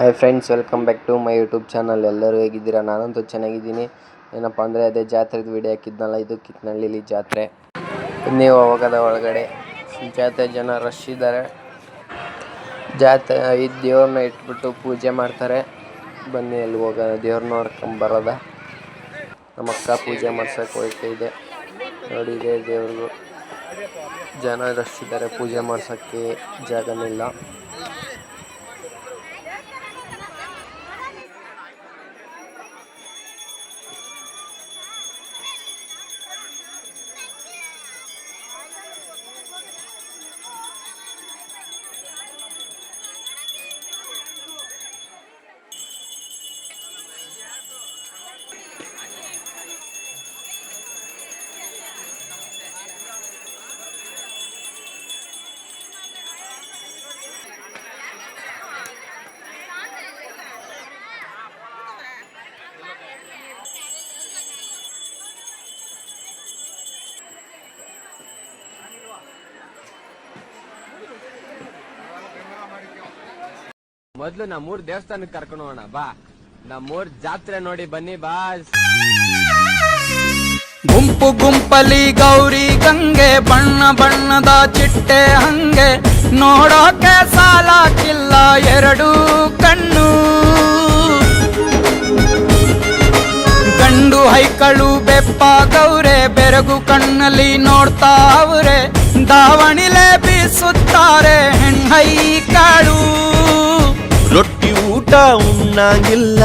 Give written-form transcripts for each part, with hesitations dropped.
Hi friends, welcome back to my YouTube channel. ಎಲ್ಲರೂ ಹೇಗಿದ್ದೀರಾ? ನಾನಂತೂ ಚೆನ್ನಾಗಿದ್ದೀನಿ. ಏನಪ್ಪ ಅಂದರೆ ಅದೇ ಜಾತ್ರೆದು ವಿಡಿಯೋ ಹಾಕಿದ್ನಲ್ಲ, ಇದು ಕಿಕ್ನಳ್ಳಿಲಿ ಜಾತ್ರೆ. ನೀವು ಹೋಗೋದ ಒಳಗಡೆ ಜಾತ್ರೆ, ಜನ ರಶ್ ಇದ್ದಾರೆ. ಜಾತ್ರೆ ಈ ದೇವ್ರನ್ನ ಇಟ್ಬಿಟ್ಟು ಪೂಜೆ ಮಾಡ್ತಾರೆ. ಬನ್ನಿ ಅಲ್ಲಿ ಹೋಗೋಣ, ದೇವ್ರ ನೋಡ್ಕೊಂಬರೋದ. ನಮ್ಮ ಅಕ್ಕ ಪೂಜೆ ಮಾಡ್ಸೋಕೆ ಹೋಗ್ತಾ ಇದೆ. ನೋಡಿ, ಇದೆ ದೇವ್ರಿಗೂ ಜನ ರಶ್ ಇದ್ದಾರೆ. ಪೂಜೆ ಮಾಡ್ಸೋಕ್ಕೆ ಜಾಗನಿಲ್ಲ. ಮೊದ್ಲು ನಮ್ಮೂರ್ ದೇವಸ್ಥಾನಕ್ಕೆ ಕರ್ಕೊಂಡು ಹೋಗೋಣ ಬಾ. ನಮ್ಮೂರ್ ಜಾತ್ರೆ ನೋಡಿ ಬನ್ನಿ ಬಾ. ಗುಂಪು ಗುಂಪಲಿ ಗೌರಿ ಗಂಗೆ, ಬಣ್ಣ ಬಣ್ಣದ ಚಿಟ್ಟೆ ಹಂಗೆ, ನೋಡೋಕೆ ಸಾಲಾಕಿಲ್ಲ ಎರಡು ಕಣ್ಣು. ಗಂಡು ಹೈಕಳು ಬೆಪ್ಪ ಗೌರೆ, ಬೆರಗು ಕಣ್ಣಲ್ಲಿ ನೋಡ್ತಾ ಅವ್ರೆ, ದಾವಣಿಲೆ ಬೀಸುತ್ತಾರೆ ಹೆಣ್ಣೈಕಾಳು. ರೊಟ್ಟಿ ಊಟ ಉಣ್ಣಂಗಿಲ್ಲ,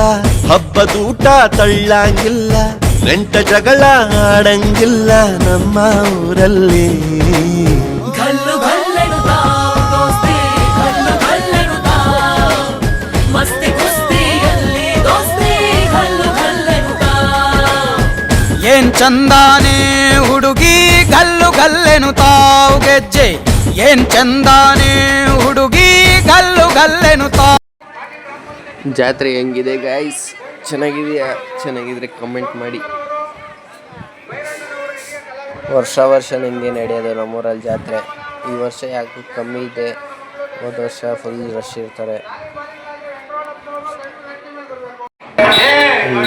ಹಬ್ಬದೂಟ ತಳ್ಳಂಗಿಲ್ಲ, ನೆಂಟ ಜಗಳ ಆಡಂಗಿಲ್ಲ ನಮ್ಮ ಊರಲ್ಲಿ. ಗಲ್ಲು ಗಲ್ಲೆನುತಾ ದೋಸ್ತಿ, ಗಲ್ಲು ಗಲ್ಲೆನುತಾ ಮಸ್ತಿ ಕುಸ್ತಿಯಲ್ಲಿ ದೋಸ್ತಿ, ಗಲ್ಲು ಗಲ್ಲೆನುತಾ. ಏನ್ ಚಂದಾನೆ ಹುಡುಗಿ ಗಲ್ಲು ಗಲ್ಲೆನುತಾವ್ ಗೆಜ್ಜೆ, ಏನ್ ಚಂದಾನೆ ಹುಡುಗಿ ಗಲ್ಲು ಗಲ್ಲೆನುತಾ. ಜಾತ್ರೆ ಹೆಂಗಿದೆ ಗೈಸ್? ಚೆನ್ನಾಗಿದೆಯಾ? ಚೆನ್ನಾಗಿದ್ರೆ ಕಮೆಂಟ್ ಮಾಡಿ. ವರ್ಷ ಹಿಂಗೆ ನಡೆಯೋದು ನಮ್ಮೂರಲ್ಲಿ ಜಾತ್ರೆ. ಈ ವರ್ಷ ಯಾಕೆ ಕಮ್ಮಿ ಇದೆ, ಹೋದ ವರ್ಷ ಫುಲ್ ರಶ್ ಇರ್ತಾರೆ.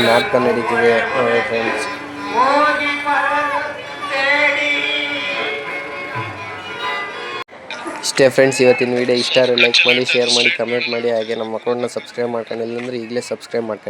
ನಾಟಕ ನಡೀತಿದೆ ಫ್ರೆಂಡ್ಸ್. ಇಷ್ಟೇ ಫ್ರೆಂಡ್ಸ್, ಇವತ್ತಿನ ವಿಡಿಯೋ ಇಷ್ಟ ಆದರೆ ಲೈಕ್ ಮಾಡಿ, ಶೇರ್ ಮಾಡಿ, ಕಮೆಂಟ್ ಮಾಡಿ. ಹಾಗೆ ನಮ್ಮ ಅಕೌಂಟ್ನ ಸಬ್ಸ್ಕ್ರೈಬ್ ಮಾಡ್ಕೊಂಡಿಲ್ಲ ಅಂದರೆ ಈಗಲೇ ಸಬ್ಸ್ಕ್ರೈಬ್ ಮಾಡ್ಕೊಳ್ಳಿ.